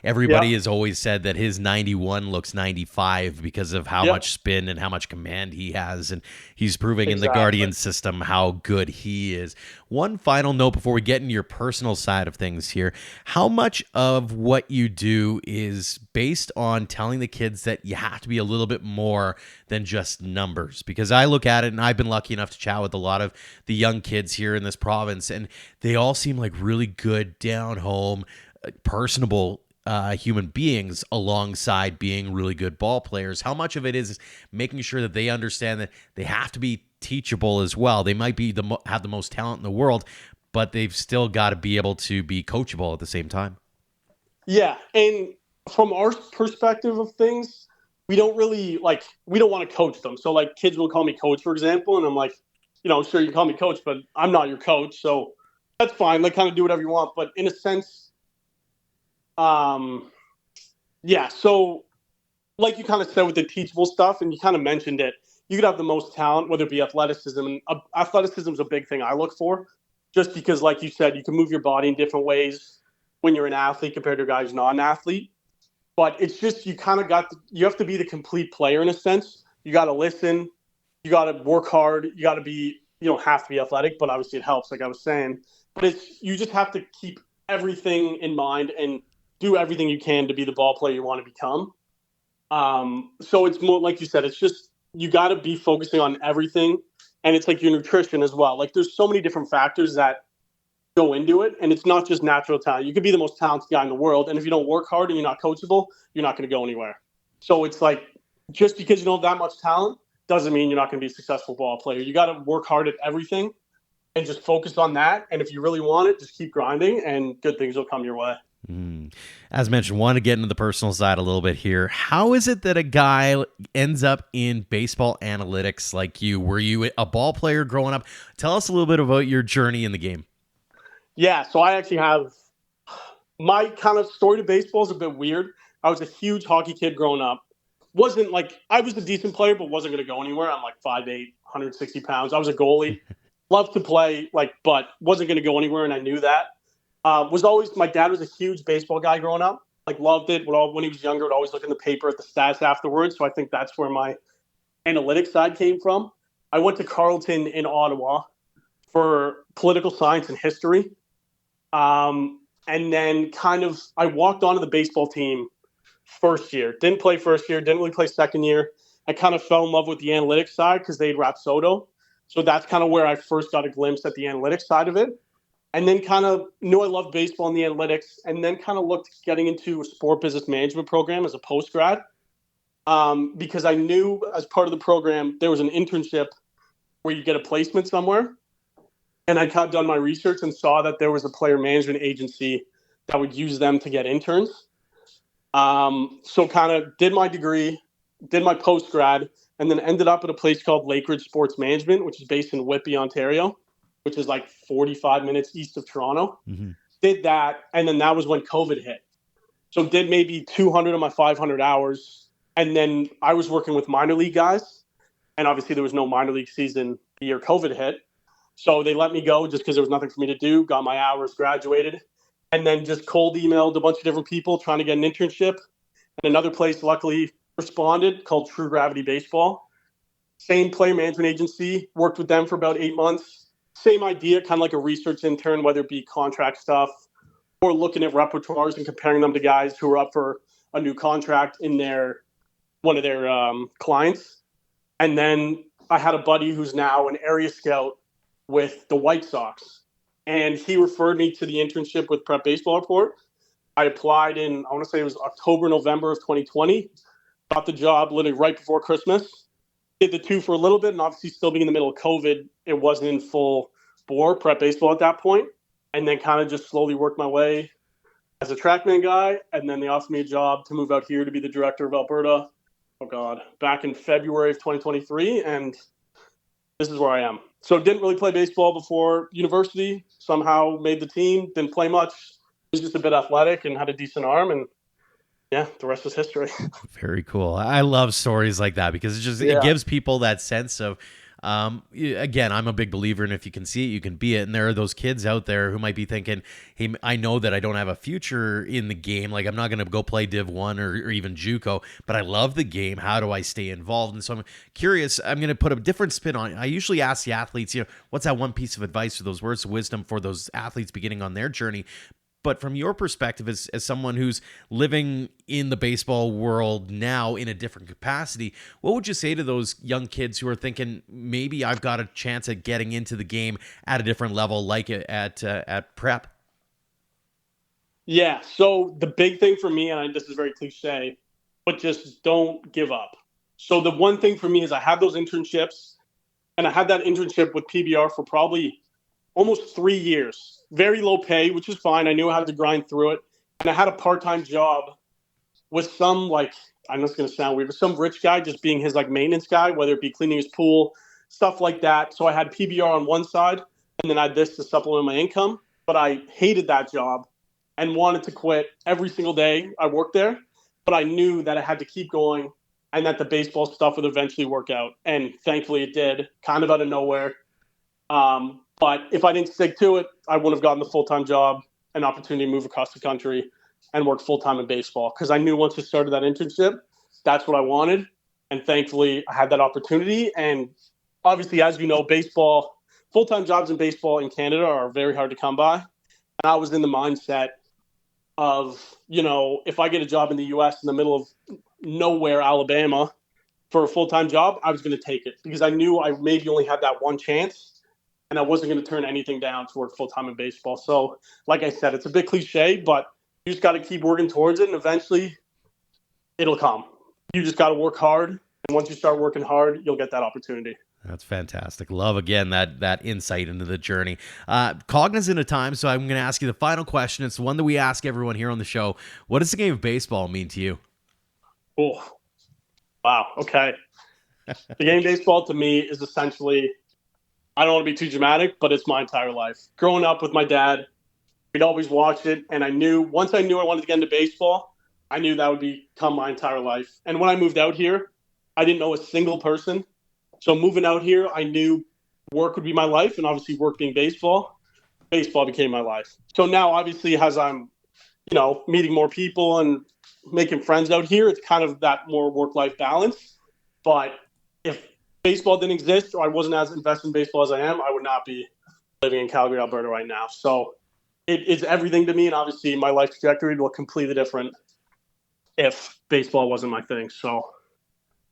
everybody has always said that his 91 looks 95 because of how much spin and how much command he has, and he's proving in the Guardian system how good he is. One final note before we get into your personal side of things here. How much of what you do is based on telling the kids that you have to be a little bit more than just numbers? Because I look at it, and I've been lucky enough to chat with a lot of the young kids here in this province, and they all seem like really good, down-home, personable human beings alongside being really good ball players. How much of it is making sure that they understand that they have to be teachable as well? They might be have the most talent in the world, but they've still got to be able to be coachable at the same time. Yeah, and from our perspective of things, we don't really we don't want to coach them. So kids will call me coach, for example, and I'm like, sure, you can call me coach, but I'm not your coach, so that's fine. Kind of do whatever you want. But in a sense, so like you kind of said with the teachable stuff, and you kind of mentioned it, you could have the most talent, whether it be athleticism. And athleticism is a big thing I look for, just because, like you said, you can move your body in different ways when you're an athlete compared to a guy who's not an athlete. But it's just you have to be the complete player in a sense. You got to listen. You got to work hard. You got to be, you don't have to be athletic, but obviously it helps, like I was saying. But you just have to keep everything in mind and do everything you can to be the ball player you want to become. So it's more, like you said, it's just you got to be focusing on everything. And it's like your nutrition as well. There's so many different factors that go into it. And it's not just natural talent. You could be the most talented guy in the world. And if you don't work hard and you're not coachable, you're not going to go anywhere. So it's just because you don't have that much talent doesn't mean you're not going to be a successful ball player. You got to work hard at everything and just focus on that. And if you really want it, just keep grinding and good things will come your way. As mentioned, want to get into the personal side a little bit here. How is it that a guy ends up in baseball analytics like you? Were you a ball player growing up? Tell us a little bit about your journey in the game. Yeah, so I actually have my kind of story to baseball is a bit weird. I was a huge hockey kid growing up. I was a decent player, but wasn't going to go anywhere. I'm 5'8", 160 pounds. I was a goalie. Loved to play, but wasn't going to go anywhere, and I knew that. My dad was a huge baseball guy growing up. Loved it. When he was younger, would always look in the paper at the stats afterwards. So I think that's where my analytics side came from. I went to Carleton in Ottawa for political science and history. And then I walked onto the baseball team first year. Didn't play first year, didn't really play second year. I kind of fell in love with the analytics side because they had Rapsodo. So that's kind of where I first got a glimpse at the analytics side of it. And then kind of knew I loved baseball and the analytics, and then kind of looked getting into a sport business management program as a post-grad because I knew as part of the program there was an internship where you get a placement somewhere. And I kind of done my research and saw that there was a player management agency that would use them to get interns. So kind of did my degree, did my post-grad, and then ended up at a place called Lakeridge Sports Management, which is based in Whitby, Ontario, which is 45 minutes east of Toronto. Mm-hmm. Did that, and then that was when COVID hit. So did maybe 200 of my 500 hours, and then I was working with minor league guys, and obviously there was no minor league season the year COVID hit. So they let me go just because there was nothing for me to do, got my hours, graduated, and then just cold emailed a bunch of different people trying to get an internship. And another place luckily responded called True Gravity Baseball. Same player management agency, worked with them for about 8 months. Same idea, kind of like a research intern, whether it be contract stuff or looking at repertoires and comparing them to guys who are up for a new contract in one of their clients. And then I had a buddy who's now an area scout with the White Sox. And he referred me to the internship with Prep Baseball Report. I applied in, I want to say it was October, November of 2020. Got the job literally right before Christmas. Did the two for a little bit, and obviously still being in the middle of COVID, it wasn't in full bore prep baseball at that point. And then kind of just slowly worked my way as a TrackMan guy. And then they offered me a job to move out here to be the director of Alberta. Oh God, back in February of 2023. And this is where I am. So didn't really play baseball before university. Somehow made the team. Didn't play much. Was just a bit athletic and had a decent arm. And yeah, the rest is history. Very cool. I love stories like that because it gives people that sense of, again, I'm a big believer in if you can see it, you can be it. And there are those kids out there who might be thinking, hey, I know that I don't have a future in the game. Like, I'm not going to go play Div 1 or even JUCO, but I love the game. How do I stay involved? And so I'm curious, I'm going to put a different spin on it. I usually ask the athletes, what's that one piece of advice or those words of wisdom for those athletes beginning on their journey? But from your perspective, as someone who's living in the baseball world now in a different capacity, what would you say to those young kids who are thinking, maybe I've got a chance at getting into the game at a different level, like at prep? Yeah, so the big thing for me, and this is very cliche, but just don't give up. So the one thing for me is I have those internships, and I had that internship with PBR for probably almost 3 years. Very low pay, which is fine. I knew I had to grind through it. And I had a part-time job with some, I know it's going to sound weird, but some rich guy just being his, maintenance guy, whether it be cleaning his pool, stuff like that. So I had PBR on one side, and then I had this to supplement my income. But I hated that job and wanted to quit every single day I worked there. But I knew that I had to keep going and that the baseball stuff would eventually work out. And thankfully it did, kind of out of nowhere. But if I didn't stick to it, I wouldn't have gotten the full-time job, an opportunity to move across the country and work full-time in baseball. Because I knew once I started that internship, that's what I wanted. And thankfully, I had that opportunity. And obviously, as you know, baseball, full-time jobs in baseball in Canada are very hard to come by. And I was in the mindset of, if I get a job in the U.S. in the middle of nowhere, Alabama, for a full-time job, I was going to take it. Because I knew I maybe only had that one chance. And I wasn't going to turn anything down to work full-time in baseball. So, like I said, it's a bit cliche, but you just got to keep working towards it, and eventually it'll come. You just got to work hard, and once you start working hard, you'll get that opportunity. That's fantastic. Love, again, that insight into the journey. Cognizant of time, so I'm going to ask you the final question. It's the one that we ask everyone here on the show. What does the game of baseball mean to you? Oh, wow. Okay. The game of baseball to me is essentially, I don't want to be too dramatic, but it's my entire life. Growing up with my dad, we'd always watch it, and once I knew I wanted to get into baseball, I knew that would become my entire life. And when I moved out here, I didn't know a single person. So moving out here, I knew work would be my life, and obviously work being baseball became my life. So now, obviously, as I'm, meeting more people and making friends out here, it's kind of that more work-life balance. But if baseball didn't exist or I wasn't as invested in baseball as I am, I would not be living in Calgary, Alberta right now. So it's everything to me, and obviously my life trajectory would look completely different if baseball wasn't my thing. So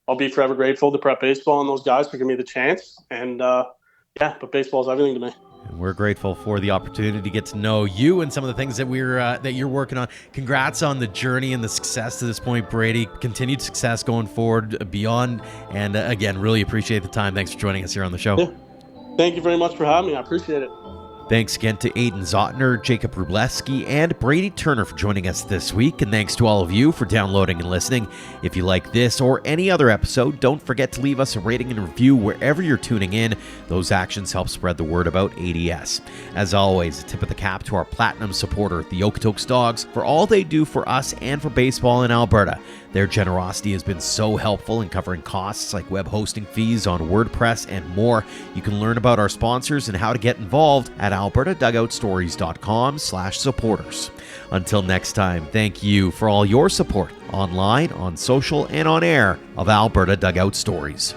I'll be forever grateful to Prep Baseball and those guys for giving me the chance. And but baseball is everything to me. And we're grateful for the opportunity to get to know you and some of the things that you're working on. Congrats on the journey and the success to this point, Brady. Continued success going forward beyond. And again, really appreciate the time. Thanks for joining us here on the show. Yeah. Thank you very much for having me. I appreciate it. Thanks again to Aiden Szautner, Jacob Wrubleski, and Brady Turner for joining us this week. And thanks to all of you for downloading and listening. If you like this or any other episode, don't forget to leave us a rating and review wherever you're tuning in. Those actions help spread the word about ADS. As always, a tip of the cap to our platinum supporter, the Okotoks Dawgs, for all they do for us and for baseball in Alberta. Their generosity has been so helpful in covering costs like web hosting fees on WordPress and more. You can learn about our sponsors and how to get involved at albertadugoutstories.com/supporters. Until next time, thank you for all your support online, on social, and on air of Alberta Dugout Stories.